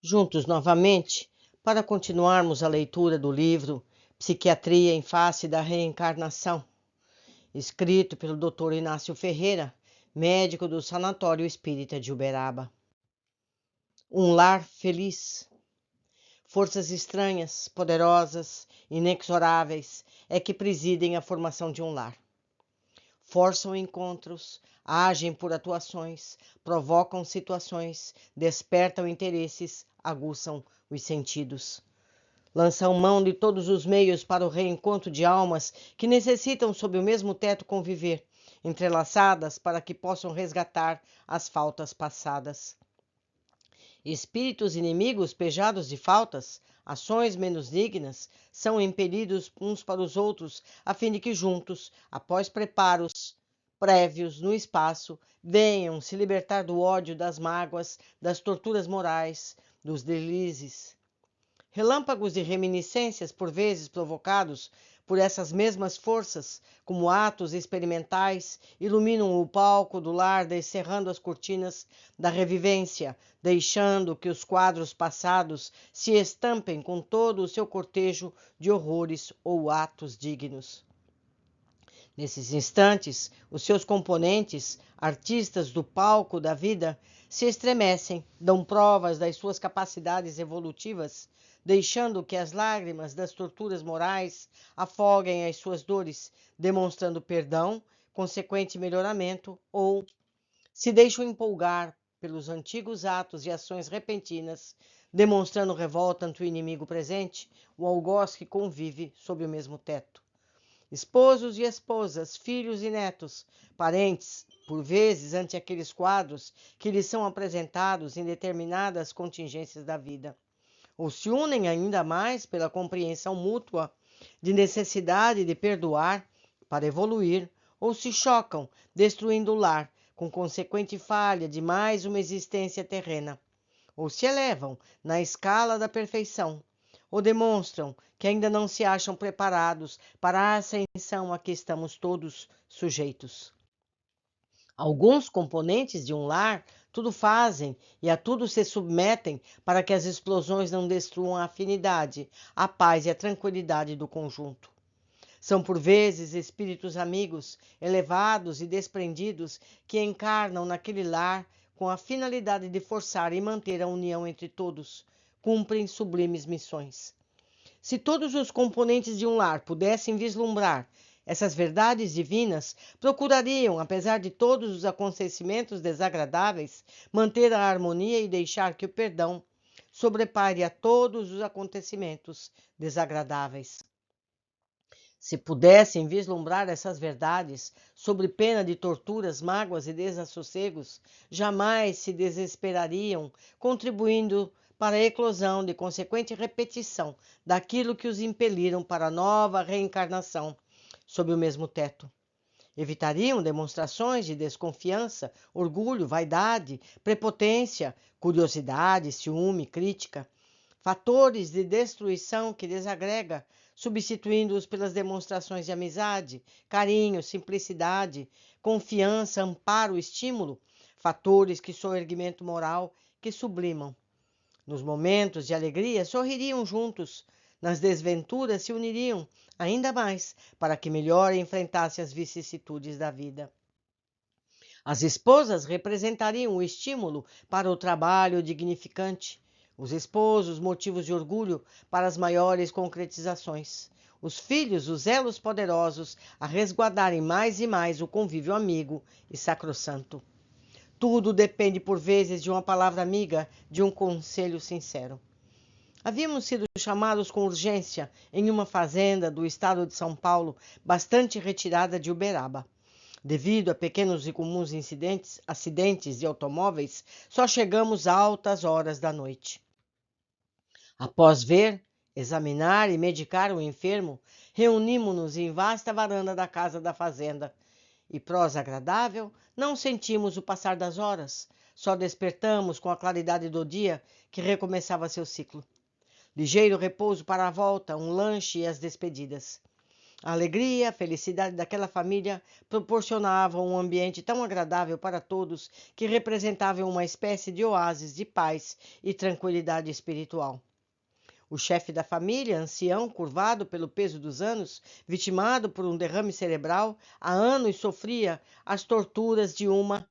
juntos novamente para continuarmos a leitura do livro Psiquiatria em Face da Reencarnação, escrito pelo Dr. Inácio Ferreira, médico do Sanatório Espírita de Uberaba. Um lar feliz. Forças estranhas, poderosas, inexoráveis é que presidem a formação de um lar. Forçam encontros, agem por atuações, provocam situações, despertam interesses, aguçam os sentidos. Lançam mão de todos os meios para o reencontro de almas que necessitam sob o mesmo teto conviver, entrelaçadas para que possam resgatar as faltas passadas. Espíritos inimigos pejados de faltas, ações menos dignas, são impelidos uns para os outros, a fim de que juntos, após preparos prévios no espaço, venham se libertar do ódio, das mágoas, das torturas morais, dos deslizes. Relâmpagos de reminiscências, por vezes provocados por essas mesmas forças, como atos experimentais, iluminam o palco do lar, descerrando as cortinas da revivência, deixando que os quadros passados se estampem com todo o seu cortejo de horrores ou atos dignos. Nesses instantes, os seus componentes, artistas do palco da vida, se estremecem, dão provas das suas capacidades evolutivas, deixando que as lágrimas das torturas morais afoguem as suas dores, demonstrando perdão, consequente melhoramento, ou se deixam empolgar pelos antigos atos e ações repentinas, demonstrando revolta ante o inimigo presente, o algoz que convive sob o mesmo teto. Esposos e esposas, filhos e netos, parentes, por vezes ante aqueles quadros que lhes são apresentados em determinadas contingências da vida, ou se unem ainda mais pela compreensão mútua de necessidade de perdoar para evoluir, ou se chocam, destruindo o lar, com consequente falha de mais uma existência terrena, ou se elevam na escala da perfeição, ou demonstram que ainda não se acham preparados para a ascensão a que estamos todos sujeitos. Alguns componentes de um lar tudo fazem e a tudo se submetem para que as explosões não destruam a afinidade, a paz e a tranquilidade do conjunto. São por vezes espíritos amigos, elevados e desprendidos, que encarnam naquele lar com a finalidade de forçar e manter a união entre todos, cumprem sublimes missões. Se todos os componentes de um lar pudessem vislumbrar essas verdades divinas, procurariam, apesar de todos os acontecimentos desagradáveis, manter a harmonia e deixar que o perdão sobrepare a todos os acontecimentos desagradáveis. Se pudessem vislumbrar essas verdades, sob pena de torturas, mágoas e desassossegos, jamais se desesperariam, contribuindo para a eclosão de consequente repetição daquilo que os impeliram para a nova reencarnação sob o mesmo teto. Evitariam demonstrações de desconfiança, orgulho, vaidade, prepotência, curiosidade, ciúme, crítica, fatores de destruição que desagrega, substituindo-os pelas demonstrações de amizade, carinho, simplicidade, confiança, amparo, estímulo, fatores que soerguimento moral, que sublimam. Nos momentos de alegria, sorririam juntos, nas desventuras se uniriam ainda mais para que melhor enfrentasse as vicissitudes da vida. As esposas representariam o estímulo para o trabalho dignificante, os esposos motivos de orgulho para as maiores concretizações, os filhos os elos poderosos a resguardarem mais e mais o convívio amigo e sacrossanto. Tudo depende por vezes de uma palavra amiga, de um conselho sincero. Havíamos sido chamados com urgência em uma fazenda do estado de São Paulo, bastante retirada de Uberaba. Devido a pequenos e comuns acidentes de automóveis, só chegamos a altas horas da noite. Após ver, examinar e medicar o enfermo, reunimos-nos em vasta varanda da casa da fazenda. E prosa agradável, não sentimos o passar das horas, só despertamos com a claridade do dia que recomeçava seu ciclo. Ligeiro repouso para a volta, um lanche e as despedidas. A alegria e a felicidade daquela família proporcionavam um ambiente tão agradável para todos que representavam uma espécie de oásis de paz e tranquilidade espiritual. O chefe da família, ancião, curvado pelo peso dos anos, vitimado por um derrame cerebral, há anos sofria as torturas de uma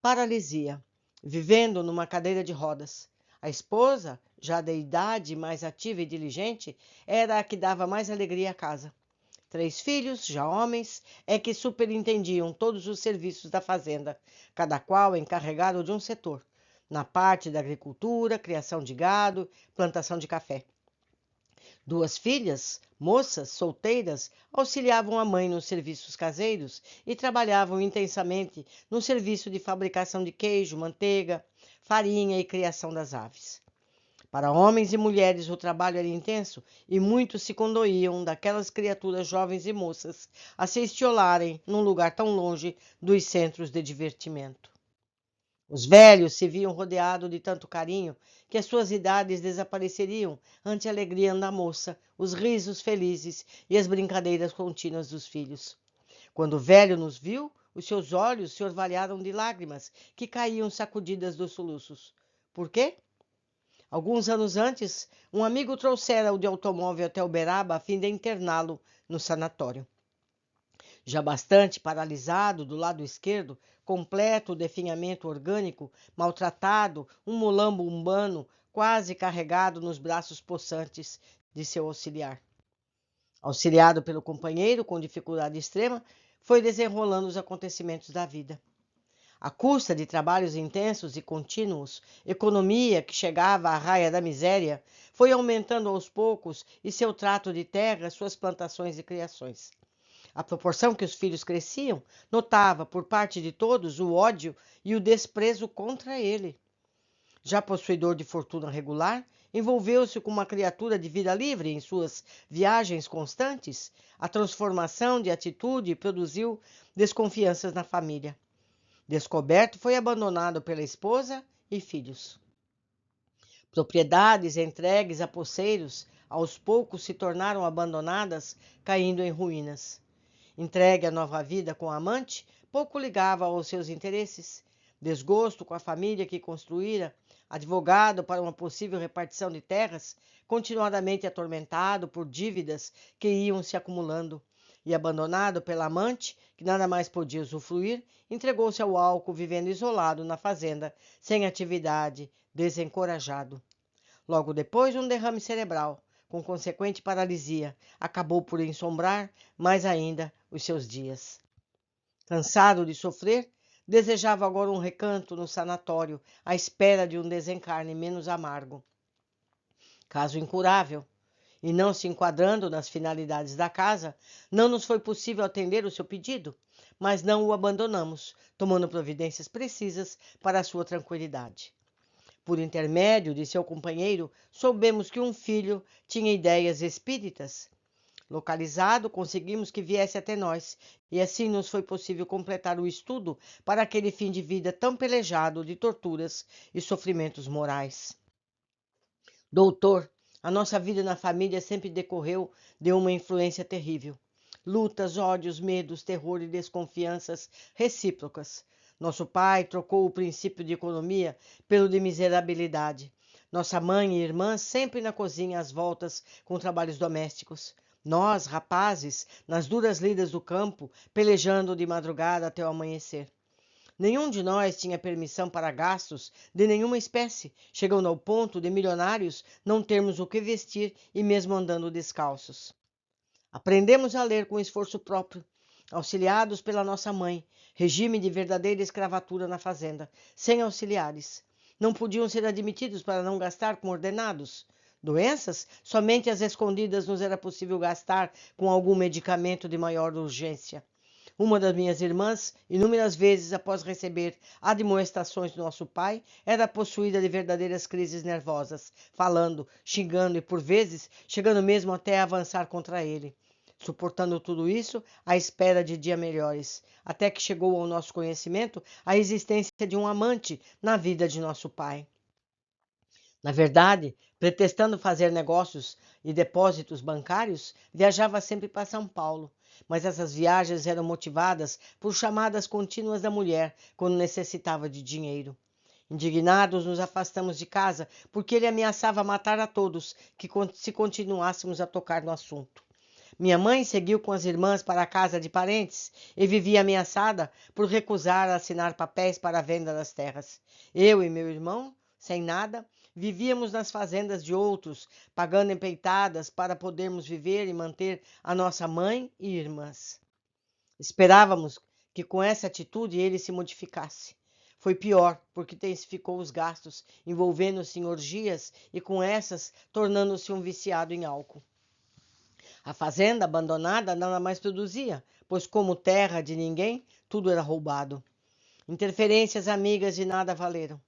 paralisia, vivendo numa cadeira de rodas. A esposa, já de idade mais ativa e diligente, era a que dava mais alegria à casa. 3 filhos, já homens, é que superintendiam todos os serviços da fazenda, cada qual encarregado de um setor, na parte da agricultura, criação de gado, plantação de café. 2 filhas, moças, solteiras, auxiliavam a mãe nos serviços caseiros e trabalhavam intensamente no serviço de fabricação de queijo, manteiga, farinha e criação das aves. Para homens e mulheres o trabalho era intenso e muitos se condoíam daquelas criaturas jovens e moças a se estiolarem num lugar tão longe dos centros de divertimento. Os velhos se viam rodeados de tanto carinho que as suas idades desapareceriam ante a alegria da moça, os risos felizes e as brincadeiras contínuas dos filhos. Quando o velho nos viu, os seus olhos se orvalharam de lágrimas que caíam sacudidas dos soluços. Por quê? Alguns anos antes, um amigo trouxera-o de automóvel até Uberaba a fim de interná-lo no sanatório. Já bastante paralisado do lado esquerdo, completo definhamento orgânico, maltratado, um mulambo umbano quase carregado nos braços possantes de seu auxiliar. Auxiliado pelo companheiro com dificuldade extrema, foi desenrolando os acontecimentos da vida. À custa de trabalhos intensos e contínuos, economia que chegava à raia da miséria, foi aumentando aos poucos e seu trato de terra, suas plantações e criações. À proporção que os filhos cresciam, notava por parte de todos o ódio e o desprezo contra ele. Já possuidor de fortuna regular, envolveu-se com uma criatura de vida livre em suas viagens constantes. A transformação de atitude produziu desconfianças na família. Descoberto, foi abandonado pela esposa e filhos. Propriedades entregues a poceiros, aos poucos se tornaram abandonadas, caindo em ruínas. Entregue à nova vida com a amante, pouco ligava aos seus interesses. Desgosto com a família que construíra, advogado para uma possível repartição de terras, continuadamente atormentado por dívidas que iam se acumulando. E abandonado pela amante, que nada mais podia usufruir, entregou-se ao álcool, vivendo isolado na fazenda, sem atividade, desencorajado. Logo depois, um derrame cerebral, com consequente paralisia, acabou por ensombrar mais ainda os seus dias. Cansado de sofrer, desejava agora um recanto no sanatório, à espera de um desencarne menos amargo. Caso incurável, e não se enquadrando nas finalidades da casa, não nos foi possível atender o seu pedido, mas não o abandonamos, tomando providências precisas para a sua tranquilidade. Por intermédio de seu companheiro, soubemos que um filho tinha ideias espíritas. Localizado, conseguimos que viesse até nós, e assim nos foi possível completar o estudo para aquele fim de vida tão pelejado de torturas e sofrimentos morais. Doutor, a nossa vida na família sempre decorreu de uma influência terrível. Lutas, ódios, medos, terror e desconfianças recíprocas. Nosso pai trocou o princípio de economia pelo de miserabilidade. Nossa mãe e irmã sempre na cozinha às voltas com trabalhos domésticos. Nós, rapazes, nas duras lidas do campo, pelejando de madrugada até o amanhecer. Nenhum de nós tinha permissão para gastos de nenhuma espécie, chegando ao ponto de milionários não termos o que vestir e mesmo andando descalços. Aprendemos a ler com esforço próprio, auxiliados pela nossa mãe, regime de verdadeira escravatura na fazenda, sem auxiliares. Não podiam ser admitidos para não gastar com ordenados. Doenças, somente às escondidas nos era possível gastar com algum medicamento de maior urgência. Uma das minhas irmãs, inúmeras vezes após receber admoestações do nosso pai, era possuída de verdadeiras crises nervosas, falando, xingando e, por vezes, chegando mesmo até a avançar contra ele. Suportando tudo isso, à espera de dias melhores, até que chegou ao nosso conhecimento a existência de um amante na vida de nosso pai. Na verdade, pretextando fazer negócios e depósitos bancários, viajava sempre para São Paulo. Mas essas viagens eram motivadas por chamadas contínuas da mulher quando necessitava de dinheiro. Indignados, nos afastamos de casa porque ele ameaçava matar a todos se continuássemos a tocar no assunto. Minha mãe seguiu com as irmãs para a casa de parentes e vivia ameaçada por recusar assinar papéis para a venda das terras. Eu e meu irmão, sem nada, vivíamos nas fazendas de outros, pagando empreitadas para podermos viver e manter a nossa mãe e irmãs. Esperávamos que com essa atitude ele se modificasse. Foi pior, porque intensificou os gastos, envolvendo-se em orgias e com essas tornando-se um viciado em álcool. A fazenda abandonada nada mais produzia, pois como terra de ninguém, tudo era roubado. Interferências amigas de nada valeram.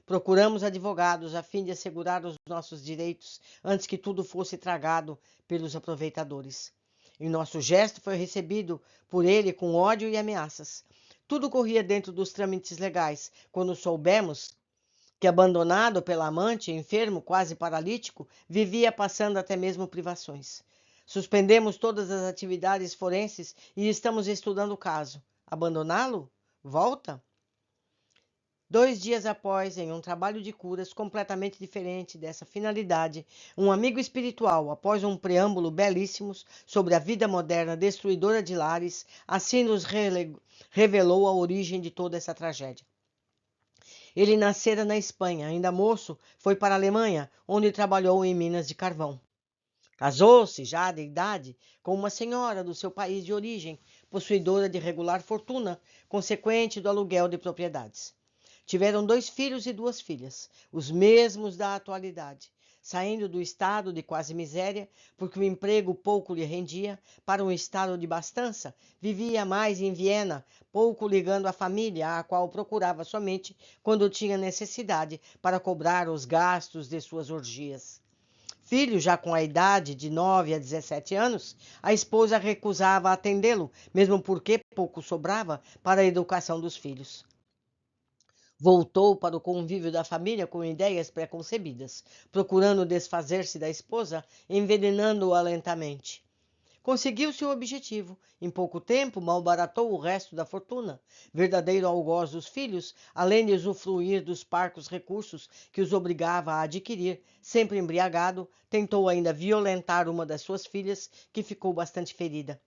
Procuramos advogados a fim de assegurar os nossos direitos antes que tudo fosse tragado pelos aproveitadores. E nosso gesto foi recebido por ele com ódio e ameaças. Tudo corria dentro dos trâmites legais, quando soubemos que, abandonado pela amante, enfermo, quase paralítico, vivia passando até mesmo privações. Suspendemos todas as atividades forenses e estamos estudando o caso. Abandoná-lo? Volta? 2 dias após, em um trabalho de curas completamente diferente dessa finalidade, um amigo espiritual, após um preâmbulo belíssimo sobre a vida moderna destruidora de lares, assim nos revelou a origem de toda essa tragédia. Ele nascera na Espanha, ainda moço, foi para a Alemanha, onde trabalhou em minas de carvão. Casou-se, já de idade, com uma senhora do seu país de origem, possuidora de regular fortuna, consequente do aluguel de propriedades. Tiveram 2 filhos e 2 filhas, os mesmos da atualidade, saindo do estado de quase miséria, porque o emprego pouco lhe rendia, para um estado de bastança, vivia mais em Viena, pouco ligando à família, a qual procurava somente quando tinha necessidade para cobrar os gastos de suas orgias. Filho já com a idade de 9 a 17 anos, a esposa recusava atendê-lo, mesmo porque pouco sobrava para a educação dos filhos. Voltou para o convívio da família com ideias preconcebidas, procurando desfazer-se da esposa, envenenando-a lentamente. Conseguiu seu objetivo. Em pouco tempo, malbaratou o resto da fortuna, verdadeiro algoz dos filhos, além de usufruir dos parcos recursos que os obrigava a adquirir. Sempre embriagado, tentou ainda violentar uma das suas filhas, que ficou bastante ferida.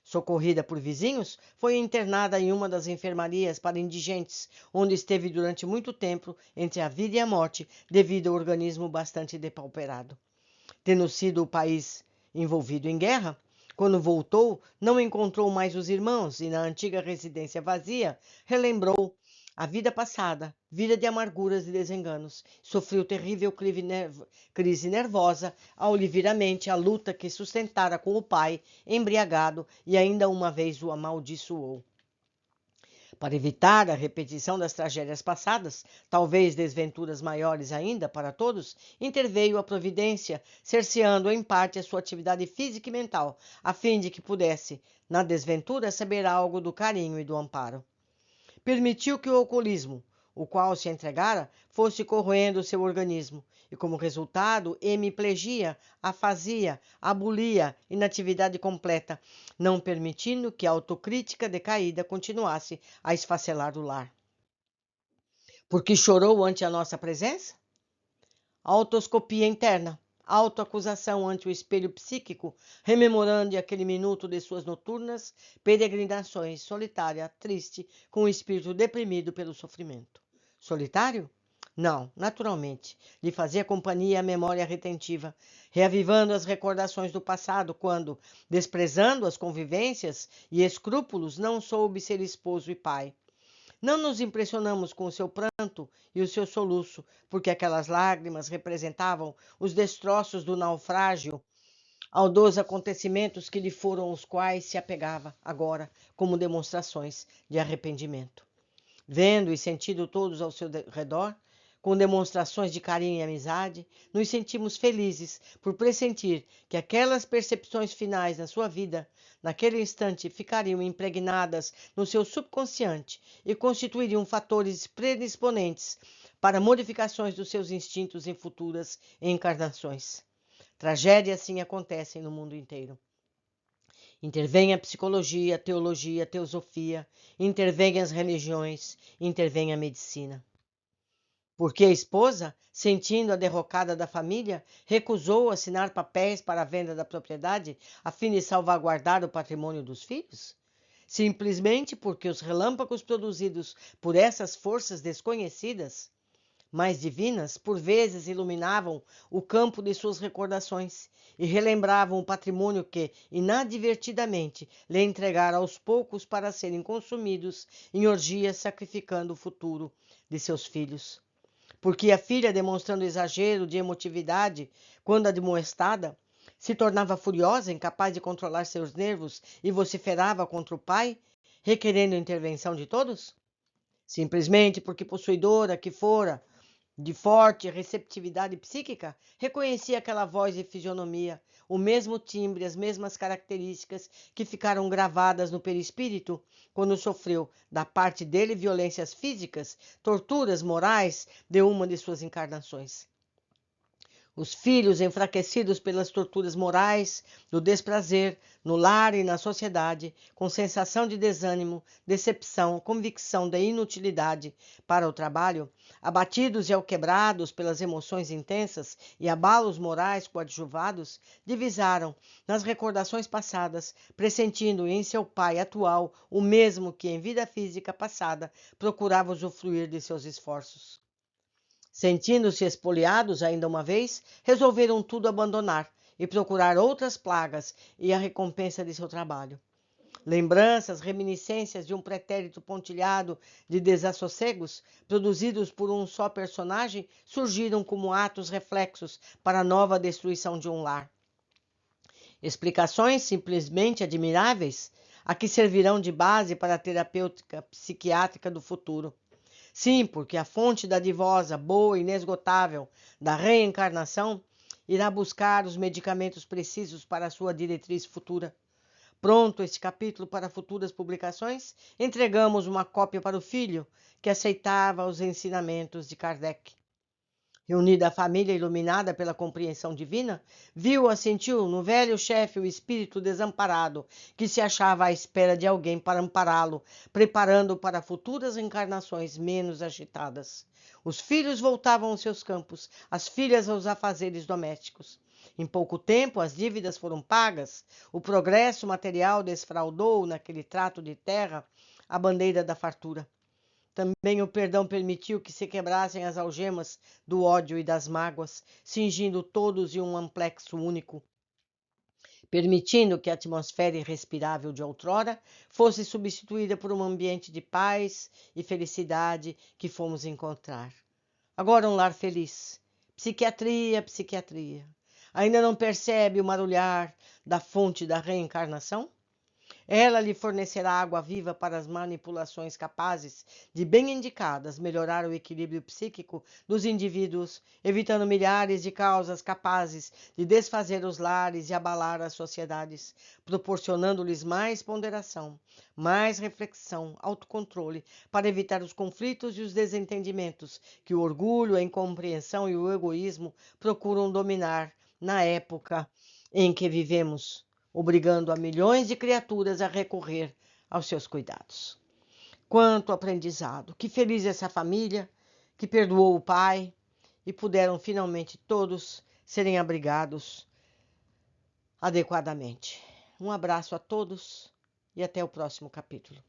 Socorrida por vizinhos, foi internada em uma das enfermarias para indigentes, onde esteve durante muito tempo entre a vida e a morte, devido ao organismo bastante depauperado. Tendo sido o país envolvido em guerra, quando voltou, não encontrou mais os irmãos e, na antiga residência vazia, relembrou a vida passada, vida de amarguras e desenganos. Sofreu terrível crise nervosa ao lhe vir à mente a luta que sustentara com o pai, embriagado, e ainda uma vez o amaldiçoou. Para evitar a repetição das tragédias passadas, talvez desventuras maiores ainda para todos, interveio a providência, cerceando em parte a sua atividade física e mental, a fim de que pudesse, na desventura, saber algo do carinho e do amparo. Permitiu que o alcoolismo, o qual se entregara, fosse corroendo seu organismo, e como resultado, hemiplegia, afasia, abulia, inatividade completa, não permitindo que a autocrítica decaída continuasse a esfacelar o lar. Porque chorou ante a nossa presença? Autoscopia interna, autoacusação ante o espelho psíquico, rememorando aquele minuto de suas noturnas peregrinações, solitária, triste, com o espírito deprimido pelo sofrimento. Solitário? Não, naturalmente. Lhe fazia companhia a memória retentiva, reavivando as recordações do passado, quando, desprezando as convivências e escrúpulos, não soube ser esposo e pai. Não nos impressionamos com o seu pranto e o seu soluço, porque aquelas lágrimas representavam os destroços do naufrágio ao dos acontecimentos que lhe foram os quais se apegava agora como demonstrações de arrependimento. Vendo e sentindo todos ao seu redor, com demonstrações de carinho e amizade, nos sentimos felizes por pressentir que aquelas percepções finais na sua vida, naquele instante, ficariam impregnadas no seu subconsciente e constituiriam fatores predisponentes para modificações dos seus instintos em futuras encarnações. Tragédias assim acontecem no mundo inteiro. Intervém a psicologia, a teologia, a teosofia, intervém as religiões, intervém a medicina. Porque a esposa, sentindo a derrocada da família, recusou assinar papéis para a venda da propriedade a fim de salvaguardar o patrimônio dos filhos? Simplesmente porque os relâmpagos produzidos por essas forças desconhecidas, mais divinas, por vezes iluminavam o campo de suas recordações e relembravam o patrimônio que, inadvertidamente, lhe entregara aos poucos para serem consumidos em orgias, sacrificando o futuro de seus filhos. Porque a filha, demonstrando exagero de emotividade quando admoestada, se tornava furiosa, incapaz de controlar seus nervos e vociferava contra o pai, requerendo a intervenção de todos? Simplesmente porque possuidora que fora de forte receptividade psíquica, reconhecia aquela voz e fisionomia, o mesmo timbre, as mesmas características que ficaram gravadas no perispírito quando sofreu, da parte dele, violências físicas, torturas morais de uma de suas encarnações. Os filhos, enfraquecidos pelas torturas morais, do desprazer, no lar e na sociedade, com sensação de desânimo, decepção, convicção da inutilidade para o trabalho, abatidos e alquebrados pelas emoções intensas e abalos morais coadjuvados, divisaram, nas recordações passadas, pressentindo em seu pai atual o mesmo que em vida física passada procurava usufruir de seus esforços. Sentindo-se espoliados ainda uma vez, resolveram tudo abandonar e procurar outras plagas e a recompensa de seu trabalho. Lembranças, reminiscências de um pretérito pontilhado de desassossegos, produzidos por um só personagem, surgiram como atos reflexos para a nova destruição de um lar. Explicações simplesmente admiráveis, a que servirão de base para a terapêutica psiquiátrica do futuro. Sim, porque a fonte dadivosa, boa e inesgotável da reencarnação irá buscar os medicamentos precisos para a sua diretriz futura. Pronto este capítulo para futuras publicações, entregamos uma cópia para o filho, que aceitava os ensinamentos de Kardec. Reunida a família iluminada pela compreensão divina, sentiu no velho chefe o espírito desamparado, que se achava à espera de alguém para ampará-lo, preparando-o para futuras encarnações menos agitadas. Os filhos voltavam aos seus campos, as filhas aos afazeres domésticos. Em pouco tempo, as dívidas foram pagas, o progresso material desfraldou naquele trato de terra a bandeira da fartura. Também o perdão permitiu que se quebrassem as algemas do ódio e das mágoas, cingindo todos em um amplexo único, permitindo que a atmosfera irrespirável de outrora fosse substituída por um ambiente de paz e felicidade que fomos encontrar. Agora um lar feliz. Psiquiatria, psiquiatria. Ainda não percebe o marulhar da fonte da reencarnação? Ela lhe fornecerá água viva para as manipulações capazes de, bem indicadas, melhorar o equilíbrio psíquico dos indivíduos, evitando milhares de causas capazes de desfazer os lares e abalar as sociedades, proporcionando-lhes mais ponderação, mais reflexão, autocontrole, para evitar os conflitos e os desentendimentos que o orgulho, a incompreensão e o egoísmo procuram dominar na época em que vivemos, obrigando a milhões de criaturas a recorrer aos seus cuidados. Quanto aprendizado! Que feliz essa família que perdoou o pai e puderam finalmente todos serem abrigados adequadamente. Um abraço a todos e até o próximo capítulo.